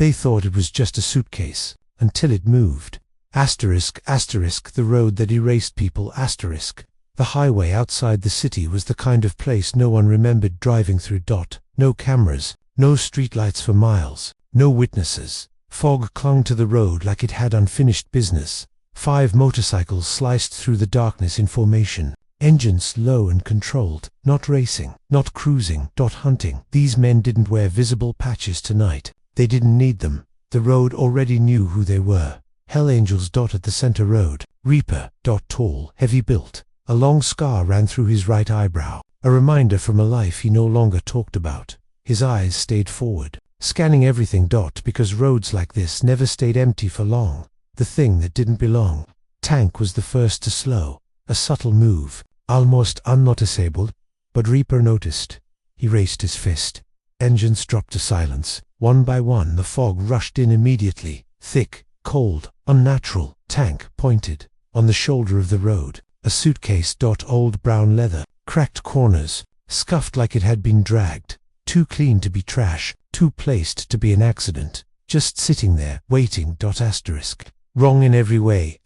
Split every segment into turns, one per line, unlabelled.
They thought it was just a suitcase, until it moved. The road that erased people. The highway outside the city was the kind of place no one remembered driving through. No cameras, no streetlights for miles, no witnesses. Fog clung to the road like it had unfinished business. 5 motorcycles sliced through the darkness in formation. Engines low and controlled, not racing, not cruising, hunting. These men didn't wear visible patches tonight. They didn't need them. The road already knew who they were. Hell Angels. At the center road. Reaper. Tall, heavy built. A long scar ran through his right eyebrow, a reminder from a life he no longer talked about. His eyes stayed forward, scanning everything. Because roads like this never stayed empty for long. The thing that didn't belong. Tank was the first to slow. A subtle move, almost unnoticeable, but Reaper noticed. He raised his fist. Engines dropped to silence. One by one the fog rushed in immediately, thick, cold, unnatural. Tank pointed. On the shoulder of the road, a suitcase. Old brown leather, cracked corners, scuffed like it had been dragged. Too clean to be trash, too placed to be an accident. Just sitting there, waiting. Wrong in every way.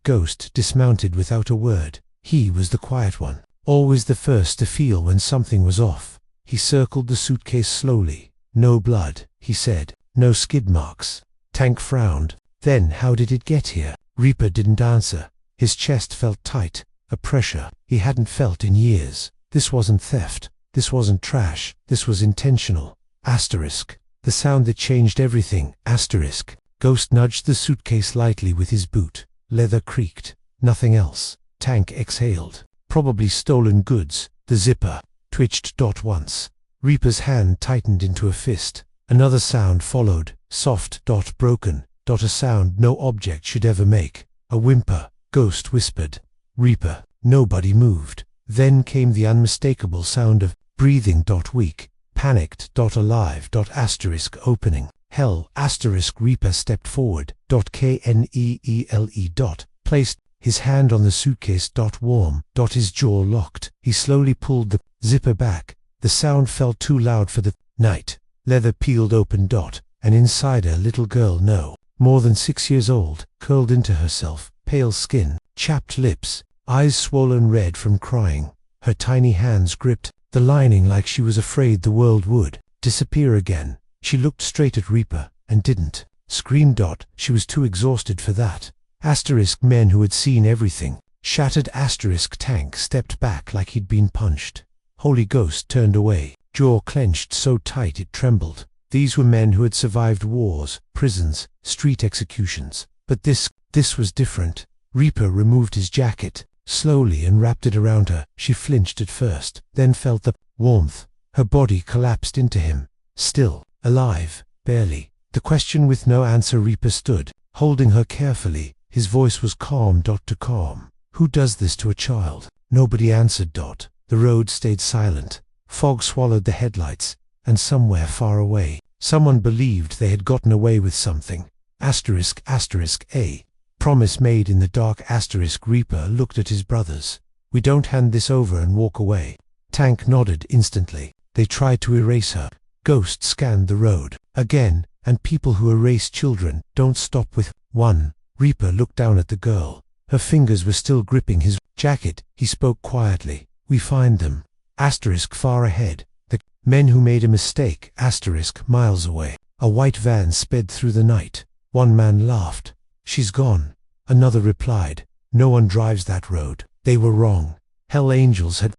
Ghost dismounted without a word. He was the quiet one, always the first to feel when something was off. He circled the suitcase slowly. No blood, he said. No skid marks. Tank frowned. Then how did it get here? Reaper didn't answer. His chest felt tight, a pressure he hadn't felt in years. This wasn't theft. This wasn't trash. This was intentional. The sound that changed everything. Ghost nudged the suitcase lightly with his boot. Leather creaked. Nothing else. Tank exhaled. Probably stolen goods. The zipper twitched. Once. Reaper's hand tightened into a fist. Another sound followed. Soft. Broken. A sound no object should ever make. A whimper. Ghost whispered. Reaper. Nobody moved. Then came the unmistakable sound of breathing. Weak. Panicked. Alive. Opening. Hell. Reaper stepped forward. Kneele. Placed his hand on the suitcase. Warm. His jaw locked. He slowly pulled the zipper back. The sound felt too loud for the night. Leather peeled open. And inside a little girl, no more than 6 years old, curled into herself. Pale skin, chapped lips, eyes swollen red from crying. Her tiny hands gripped the lining like she was afraid the world would disappear again. She looked straight at Reaper, and didn't scream. She was too exhausted for that. Men who had seen everything. Shattered. Tank stepped back like he'd been punched. Holy Ghost turned away, jaw clenched so tight it trembled. These were men who had survived wars, prisons, street executions. But this was different. Reaper removed his jacket, slowly, and wrapped it around her. She flinched at first, then felt the warmth. Her body collapsed into him. Still, alive, barely. The question with no answer. Reaper stood, holding her carefully. His voice was calm. To calm. Who does this to a child? Nobody answered. The road stayed silent. Fog swallowed the headlights, and somewhere far away, someone believed they had gotten away with something. A promise made in the dark. Reaper looked at his brothers. We don't hand this over and walk away. Tank nodded instantly. They tried to erase her. Ghost scanned the road again, and people who erase children don't stop with one. Reaper looked down at the girl. Her fingers were still gripping his jacket. He spoke quietly. We find them. Far ahead. The men who made a mistake. Miles away. A white van sped through the night. One man laughed. She's gone. Another replied. No one drives that road. They were wrong. Hell Angels had.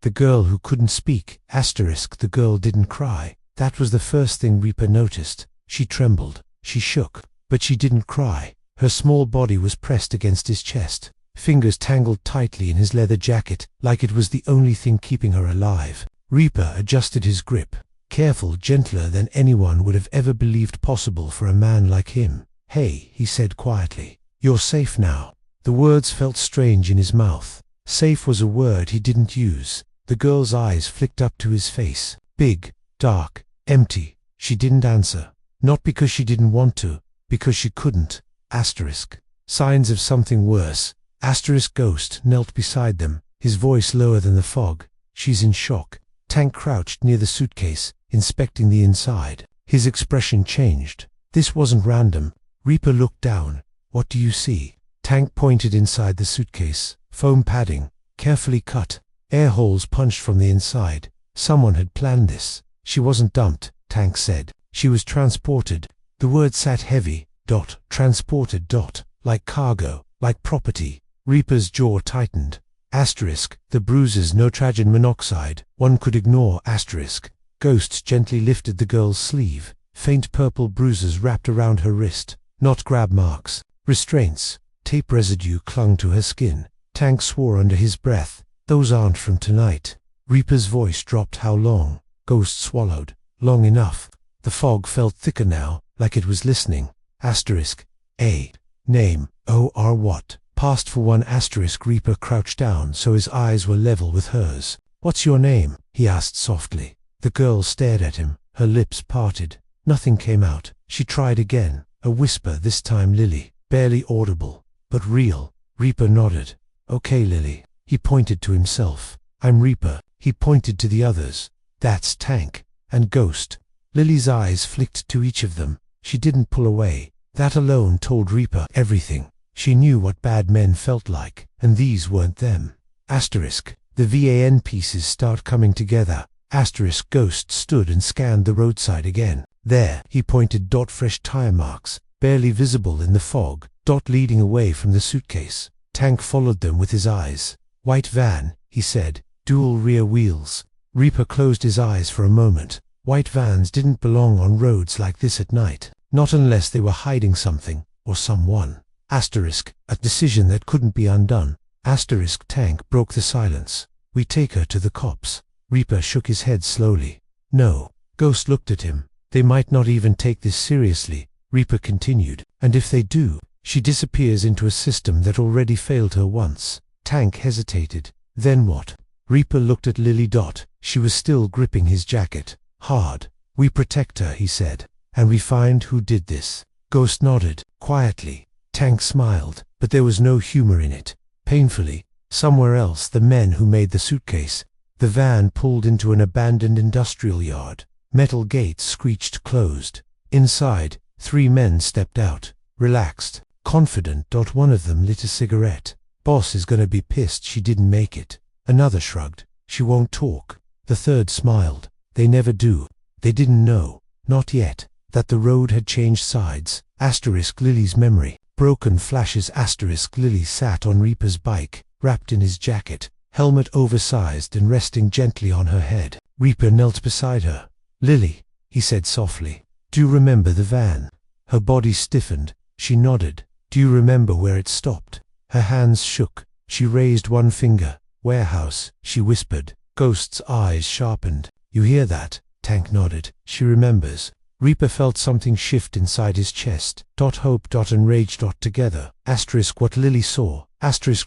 The girl who couldn't speak. The girl didn't cry. That was the first thing Reaper noticed. She trembled. She shook. But she didn't cry. Her small body was pressed against his chest. Fingers tangled tightly in his leather jacket, like it was the only thing keeping her alive. Reaper adjusted his grip. Careful, gentler than anyone would have ever believed possible for a man like him. Hey, he said quietly. You're safe now. The words felt strange in his mouth. Safe was a word he didn't use. The girl's eyes flicked up to his face. Big, dark, empty. She didn't answer. Not because she didn't want to, because she couldn't. Signs of something worse. Ghost knelt beside them, his voice lower than the fog. She's in shock. Tank crouched near the suitcase, inspecting the inside. His expression changed. This wasn't random. Reaper looked down. What do you see? Tank pointed inside the suitcase. Foam padding, carefully cut, air holes punched from the inside. Someone had planned this. She wasn't dumped, Tank said. She was transported. The word sat heavy. Transported. Like cargo, like property. Reaper's jaw tightened. The bruises, no tragen monoxide. One could ignore. Ghost gently lifted the girl's sleeve. Faint purple bruises wrapped around her wrist. Not grab marks. Restraints. Tape residue clung to her skin. Tank swore under his breath. Those aren't from tonight. Reaper's voice dropped. How long? Ghost swallowed. Long enough. The fog felt thicker now, like it was listening. A. Name. O.R. what? Passed for one. Reaper crouched down so his eyes were level with hers. What's your name? He asked softly. The girl stared at him, her lips parted. Nothing came out. She tried again. A whisper, this time Lily. Barely audible, but real. Reaper nodded. Okay, Lily. He pointed to himself. I'm Reaper. He pointed to the others. That's Tank. And Ghost. Lily's eyes flicked to each of them. She didn't pull away. That alone told Reaper everything. She knew what bad men felt like, and these weren't them. The VAN pieces start coming together. Ghost stood and scanned the roadside again. There, he pointed. Fresh tire marks, barely visible in the fog. Leading away from the suitcase. Tank followed them with his eyes. White van, he said. Dual rear wheels. Reaper closed his eyes for a moment. White vans didn't belong on roads like this at night. Not unless they were hiding something, or someone. A decision that couldn't be undone. Tank broke the silence. We take her to the cops. Reaper shook his head slowly. No. Ghost looked at him. They might not even take this seriously. Reaper continued. And if they do, she disappears into a system that already failed her once. Tank hesitated. Then what? Reaper looked at Lily. She was still gripping his jacket. Hard. We protect her, he said. And we find who did this. Ghost nodded, quietly. Tank smiled, but there was no humor in it. Painfully, somewhere else, the men who made the suitcase. The van pulled into an abandoned industrial yard. Metal gates screeched closed. Inside, 3 men stepped out, relaxed, confident. One of them lit a cigarette. Boss is gonna be pissed she didn't make it. Another shrugged. She won't talk. The third smiled. They never do. They didn't know, not yet, that the road had changed sides. Lily's memory. Broken flashes. Lily sat on Reaper's bike, wrapped in his jacket, helmet oversized and resting gently on her head. Reaper knelt beside her. Lily, he said softly, do you remember the van? Her body stiffened. She nodded. Do you remember where it stopped? Her hands shook. She raised one finger. Warehouse, she whispered. Ghost's eyes sharpened. You hear that? Tank nodded. She remembers. Reaper felt something shift inside his chest. Hope and rage together. What Lily saw.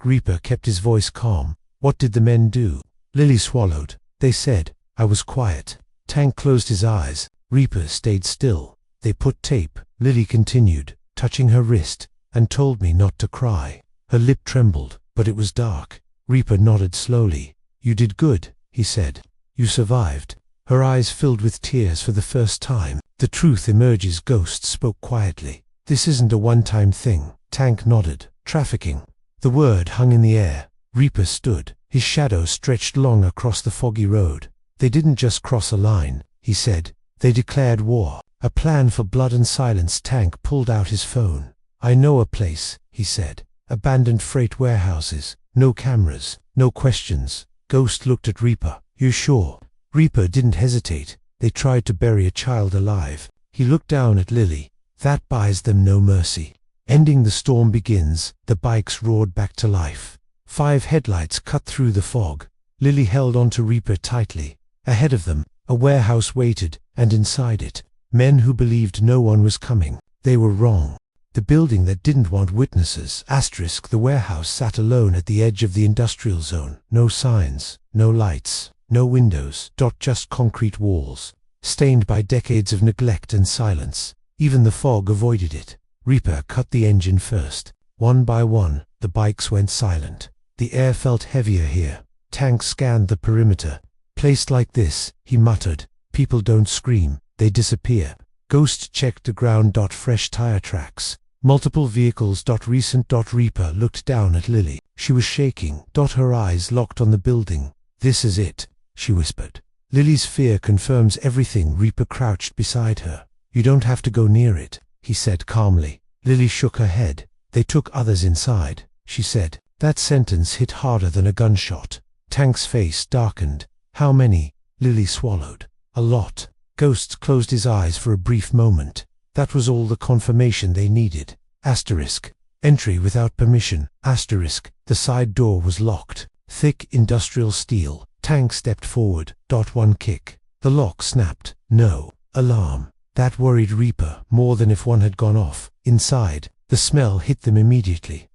Reaper kept his voice calm. What did the men do? Lily swallowed. They said, I was quiet. Tank closed his eyes. Reaper stayed still. They put tape. Lily continued, touching her wrist, and told me not to cry. Her lip trembled, but it was dark. Reaper nodded slowly. You did good, he said. You survived. Her eyes filled with tears for the first time. The truth emerges. Ghost spoke quietly. This isn't a one-time thing. Tank nodded. Trafficking. The word hung in the air. Reaper stood. His shadow stretched long across the foggy road. They didn't just cross a line, he said. They declared war. A plan for blood and silence. Tank pulled out his phone. I know a place, he said. Abandoned freight warehouses. No cameras. No questions. Ghost looked at Reaper. You sure? Reaper didn't hesitate. They tried to bury a child alive. He looked down at Lily. That buys them no mercy. Ending the storm begins. The bikes roared back to life. 5 headlights cut through the fog. Lily held onto Reaper tightly. Ahead of them, a warehouse waited, and inside it, men who believed no one was coming. They were wrong. The building that didn't want witnesses. The warehouse sat alone at the edge of the industrial zone. No signs, no lights, no windows. Just concrete walls, stained by decades of neglect and silence. Even the fog avoided it. Reaper cut the engine first. One by one, the bikes went silent. The air felt heavier here. Tank scanned the perimeter. Placed like this, he muttered, people don't scream, they disappear. Ghost checked the ground. Fresh tire tracks. Multiple vehicles. Recent. Reaper looked down at Lily. She was shaking. Her eyes locked on the building. This is it, she whispered. Lily's fear confirms everything. Reaper crouched beside her. You don't have to go near it, he said calmly. Lily shook her head. They took others inside, she said. That sentence hit harder than a gunshot. Tank's face darkened. How many? Lily swallowed. A lot. Ghost closed his eyes for a brief moment. That was all the confirmation they needed. Asterisk. Entry without permission. Asterisk. The side door was locked. Thick industrial steel. Tank stepped forward. One kick. The lock snapped. No. Alarm. That worried Reaper more than if one had gone off. Inside, the smell hit them immediately.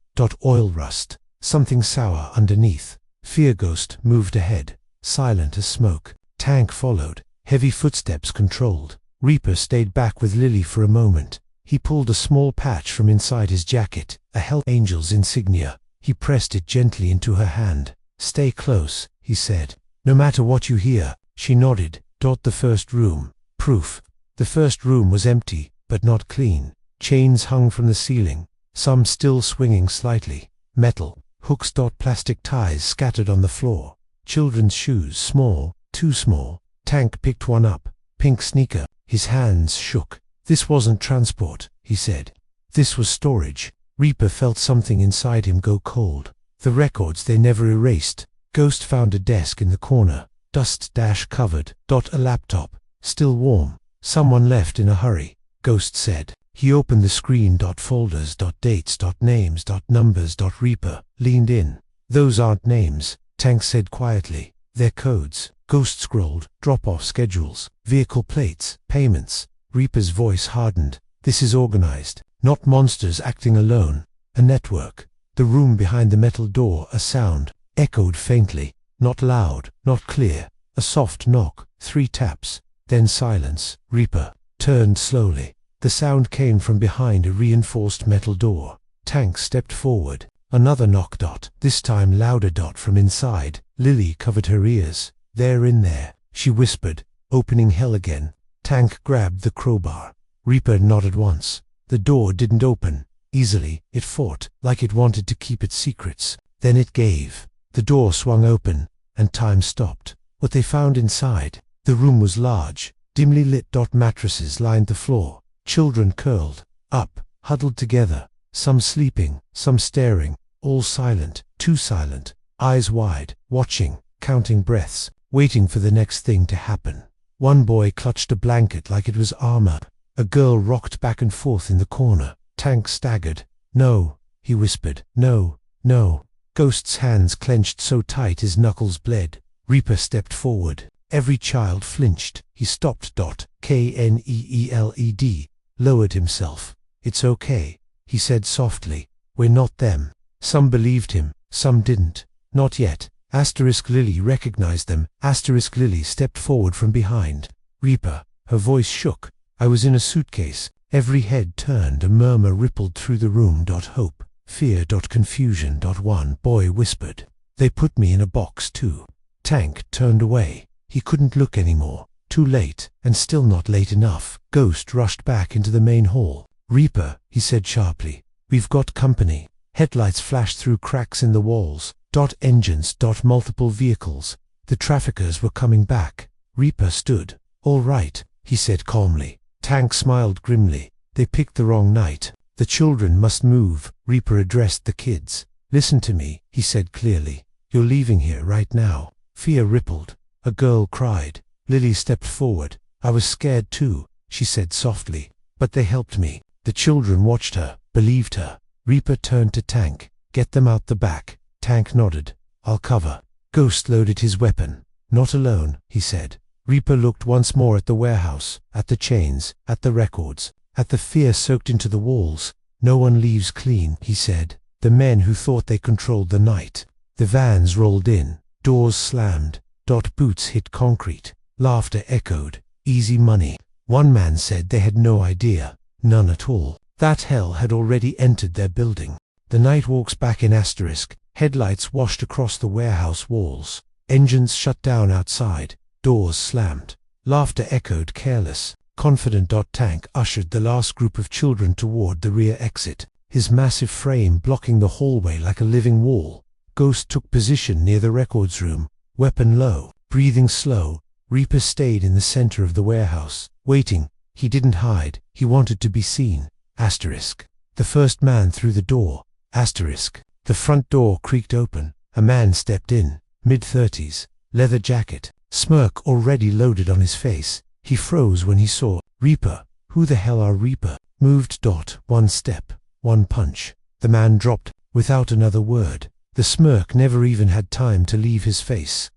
Oil rust. Something sour underneath. Fear. Ghost moved ahead. Silent as smoke. Tank followed. Heavy footsteps controlled. Reaper stayed back with Lily for a moment. He pulled a small patch from inside his jacket, a Hells Angels insignia. He pressed it gently into her hand. Stay close, he said. No matter what you hear. She nodded. The first room. Proof. The first room was empty, but not clean. Chains hung from the ceiling, some still swinging slightly. Metal. Hooks. Plastic ties scattered on the floor. Children's shoes. Small. Too small. Tank picked one up. Pink sneaker. His hands shook. This wasn't transport, he said. This was storage. Reaper felt something inside him go cold. The records they never erased. Ghost found a desk in the corner. Dust-covered. A laptop. Still warm. Someone left in a hurry, Ghost said. He opened the screen. Folders. Dates. Names. Numbers. Reaper leaned in. Those aren't names, Tank said quietly. They're codes. Ghost scrolled. Drop-off schedules. Vehicle plates. Payments. Reaper's voice hardened. This is organized. Not monsters acting alone. A network. The room behind the metal door. A sound. Echoed faintly. Not loud. Not clear. A soft knock. 3 taps. Then silence. Reaper turned slowly. The sound came from behind a reinforced metal door. Tank stepped forward. Another knock. This time louder. From inside. Lily covered her ears. They're in there, she whispered, opening hell again. Tank grabbed the crowbar. Reaper nodded once. The door didn't open easily. It fought, like it wanted to keep its secrets. Then it gave. The door swung open, and time stopped. What they found inside. The room was large, dimly lit. Mattresses lined the floor. Children curled up, huddled together. Some sleeping, some staring. All silent, too silent. Eyes wide, watching, counting breaths. Waiting for the next thing to happen. One boy clutched a blanket like it was armor. A girl rocked back and forth in the corner. Tank staggered. No, he whispered. No, no. Ghost's hands clenched so tight his knuckles bled. Reaper stepped forward. Every child flinched. He stopped. Kneeled. Lowered himself. It's okay, he said softly. We're not them. Some believed him, some didn't. Not yet. Lily recognized them. Lily stepped forward from behind. Reaper. Her voice shook. I was in a suitcase. Every head turned. A murmur rippled through the room. Hope. Fear. Confusion. One boy whispered. They put me in a box too. Tank turned away. He couldn't look anymore. Too late, and still not late enough. Ghost rushed back into the main hall. Reaper, he said sharply. We've got company. Headlights flashed through cracks in the walls. Engines. Multiple vehicles. The traffickers were coming back. Reaper stood. All right, he said calmly. Tank smiled grimly. They picked the wrong night. The children must move. Reaper addressed the kids. Listen to me, he said clearly. You're leaving here right now. Fear rippled. A girl cried. Lily stepped forward. I was scared too, she said softly. But they helped me. The children watched her, believed her. Reaper turned to Tank. Get them out the back. Tank nodded. I'll cover. Ghost loaded his weapon. Not alone, he said. Reaper looked once more at the warehouse, at the chains, at the records, at the fear soaked into the walls. No one leaves clean, he said. The men who thought they controlled the night. The vans rolled in. Doors slammed. Boots hit concrete. Laughter echoed. Easy money. One man said they had no idea. None at all. That hell had already entered their building. The night walks back in asterisk. Headlights washed across the warehouse walls. Engines shut down outside. Doors slammed. Laughter echoed careless. Confident. Tank ushered the last group of children toward the rear exit, his massive frame blocking the hallway like a living wall. Ghost took position near the records room, weapon low, breathing slow. Reaper stayed in the center of the warehouse, waiting. He didn't hide, he wanted to be seen. The first man through the door. The front door creaked open. A man stepped in, mid-30s, leather jacket, smirk already loaded on his face. He froze when he saw Reaper. Who the hell are Reaper? Moved. One step, one punch. The man dropped, without another word. The smirk never even had time to leave his face.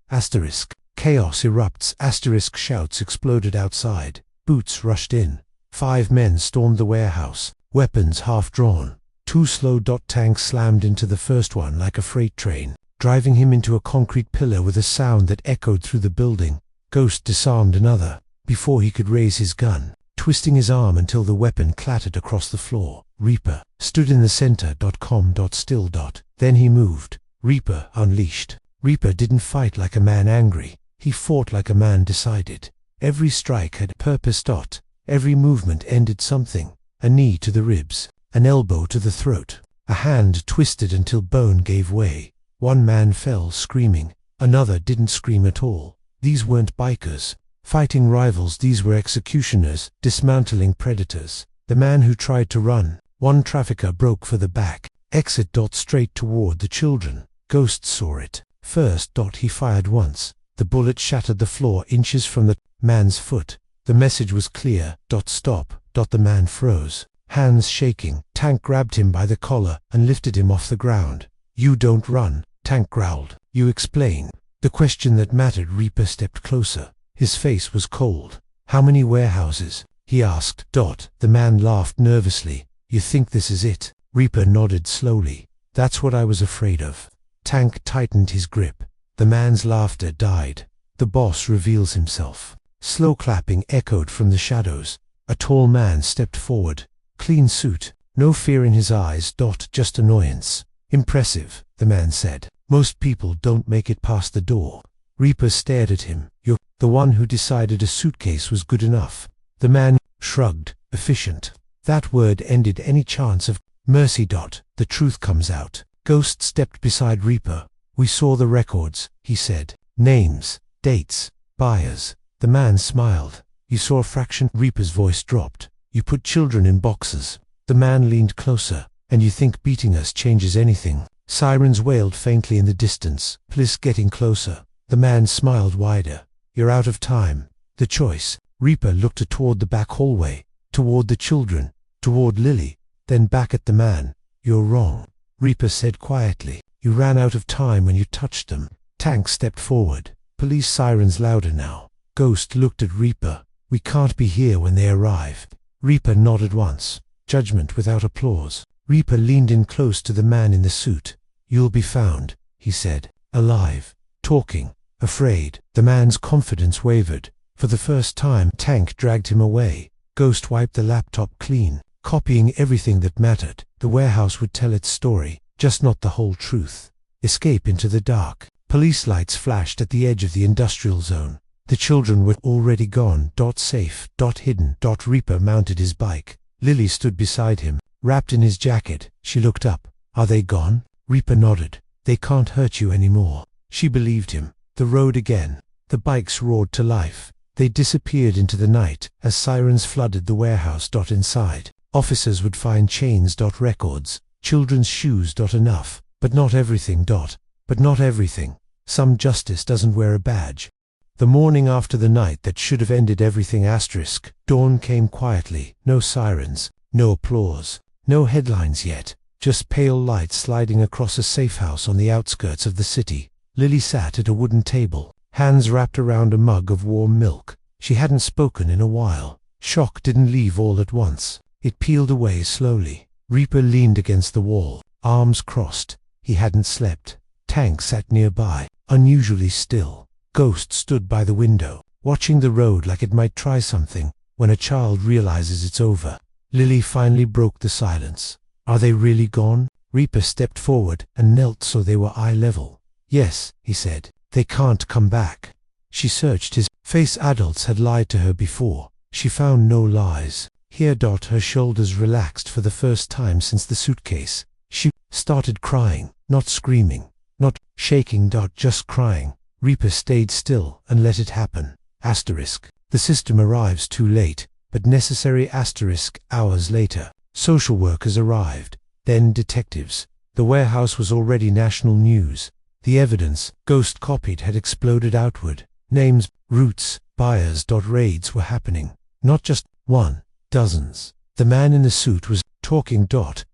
Chaos erupts. Shouts exploded outside. Boots rushed in. 5 men stormed the warehouse, weapons half drawn. Too slow. Tank slammed into the first one like a freight train, driving him into a concrete pillar with a sound that echoed through the building. Ghost disarmed another before he could raise his gun, twisting his arm until the weapon clattered across the floor. Reaper stood in the center. Still. Then he moved. Reaper unleashed. Reaper didn't fight like a man angry. He fought like a man decided. Every strike had purpose. Every movement ended something. A knee to the ribs, an elbow to the throat, a hand twisted until bone gave way. One man fell screaming. Another didn't scream at all. These weren't bikers fighting rivals, these were executioners, dismantling predators. The man who tried to run, one trafficker broke for the back exit. Straight toward the children. Ghost saw it first. He fired once. The bullet shattered the floor inches from the man's foot. The message was clear. Stop. The man froze, hands shaking. Tank grabbed him by the collar and lifted him off the ground. You don't run, Tank growled. You explain. The question that mattered. Reaper stepped closer. His face was cold. How many warehouses? He asked. The man laughed nervously. You think this is it? Reaper nodded slowly. That's what I was afraid of. Tank tightened his grip. The man's laughter died. The boss reveals himself. Slow clapping echoed from the shadows. A tall man stepped forward. Clean suit. No fear in his eyes. Just annoyance. Impressive, the man said. Most people don't make it past the door. Reaper stared at him. You're the one who decided a suitcase was good enough. The man shrugged. Efficient. That word ended any chance of mercy. The truth comes out. Ghost stepped beside Reaper. We saw the records, he said. Names, dates, buyers. The man smiled. You saw a fraction. Reaper's voice dropped. You put children in boxes. The man leaned closer. And you think beating us changes anything? Sirens wailed faintly in the distance. Police getting closer. The man smiled wider. You're out of time. The choice. Reaper looked toward the back hallway, toward the children, toward Lily, then back at the man. You're wrong, Reaper said quietly. You ran out of time when you touched them. Tank stepped forward. Police sirens louder now. Ghost looked at Reaper. We can't be here when they arrive. Reaper nodded once. Judgment without applause. Reaper leaned in close to the man in the suit. You'll be found, he said. Alive. Talking. Afraid. The man's confidence wavered. For the first time, Tank dragged him away. Ghost wiped the laptop clean, copying everything that mattered. The warehouse would tell its story, just not the whole truth. Escape into the dark. Police lights flashed at the edge of the industrial zone. The children were already gone. Safe. Hidden. Reaper mounted his bike. Lily stood beside him, wrapped in his jacket. She looked up. Are they gone? Reaper nodded. They can't hurt you anymore. She believed him. The road again. The bikes roared to life. They disappeared into the night as sirens flooded the warehouse. Inside. Officers would find chains. Records. Children's shoes. Enough. But not everything. But not everything. Some justice doesn't wear a badge. The morning after the night that should have ended everything. Dawn came quietly. No sirens. No applause. No headlines yet. Just pale light sliding across a safe house on the outskirts of the city. Lily sat at a wooden table, hands wrapped around a mug of warm milk. She hadn't spoken in a while. Shock didn't leave all at once. It peeled away slowly. Reaper leaned against the wall, arms crossed. He hadn't slept. Tank sat nearby, unusually still. Ghost stood by the window, watching the road like it might try something when a child realizes it's over. Lily finally broke the silence. Are they really gone? Reaper stepped forward and knelt so they were eye level. Yes, he said. They can't come back. She searched his face. Adults had lied to her before. She found no lies. Here. Her shoulders relaxed for the first time since the suitcase. She started crying, not screaming, not shaking. Just crying. Reaper stayed still and let it happen. Asterisk. The system arrives too late, but necessary. Asterisk. Hours later, social workers arrived, then detectives. The warehouse was already national news. The evidence, ghost copied, had exploded outward. Names, routes, buyers. Raids were happening. Not just one, dozens. The man in the suit was talking.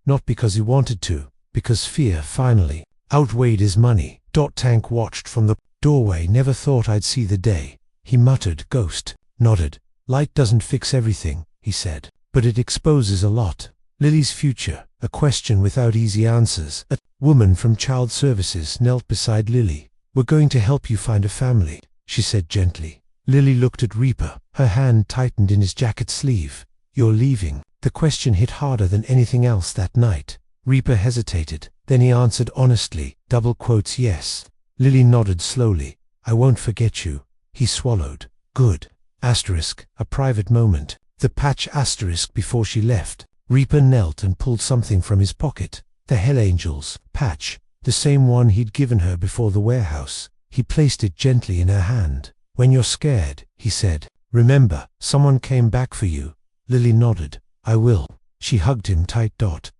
Not because he wanted to, because fear finally outweighed his money. Tank watched from the doorway. Never thought I'd see the day, he muttered. Ghost nodded. Light doesn't fix everything, he said, but it exposes a lot. Lily's future, a question without easy answers. A woman from child services knelt beside Lily. We're going to help you find a family, she said gently. Lily looked at Reaper. Her hand tightened in his jacket sleeve. You're leaving? The question hit harder than anything else that night. Reaper hesitated. Then he answered honestly, yes. Lily nodded slowly. I won't forget you. He swallowed. Good. Asterisk. A private moment. The patch. Asterisk. Before she left, Reaper knelt and pulled something from his pocket. The Hell Angels patch. The same one he'd given her before the warehouse. He placed it gently in her hand. When you're scared, he said, remember, someone came back for you. Lily nodded. I will. She hugged him tight.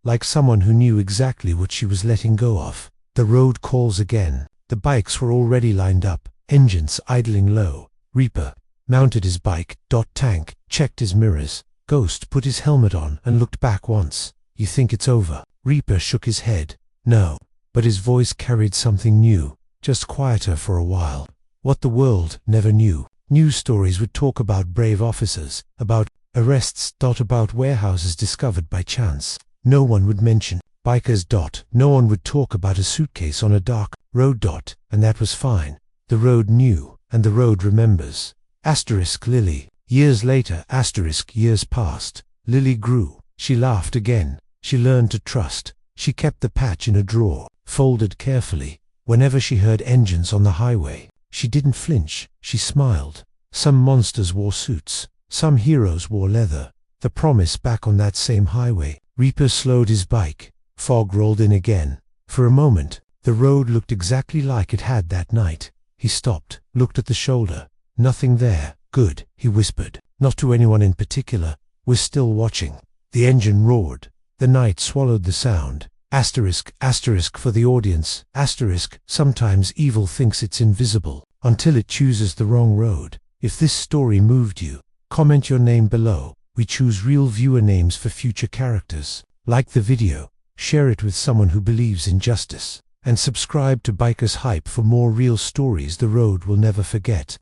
Like someone who knew exactly what she was letting go of. The road calls again. The bikes were already lined up, engines idling low. Reaper mounted his bike. Tank checked his mirrors. Ghost put his helmet on and looked back once. You think it's over? Reaper shook his head. No. But his voice carried something new, just quieter for a while. What the world never knew. News stories would talk about brave officers, about arrests. About warehouses discovered by chance. No one would mention bikers. No one would talk about a suitcase on a dark road. And that was fine. The road knew, and the road remembers. Asterisk. Lily. Years later. Asterisk. Years passed. Lily grew. She laughed again. She learned to trust. She kept the patch in a drawer, folded carefully. Whenever she heard engines on the highway, she didn't flinch. She smiled. Some monsters wore suits. Some heroes wore leather. The promise back on that same highway. Reaper slowed his bike. Fog rolled in again. For a moment, the road looked exactly like it had that night. He stopped, looked at the shoulder. Nothing there. Good, he whispered. Not to anyone in particular. We're still watching. The engine roared. The night swallowed the sound. Asterisk. Asterisk for the audience. Asterisk. Sometimes evil thinks it's invisible, until it chooses the wrong road. If this story moved you, comment your name below. We choose real viewer names for future characters. Like the video, share it with someone who believes in justice, and subscribe to Bikershype for more real stories the road will never forget.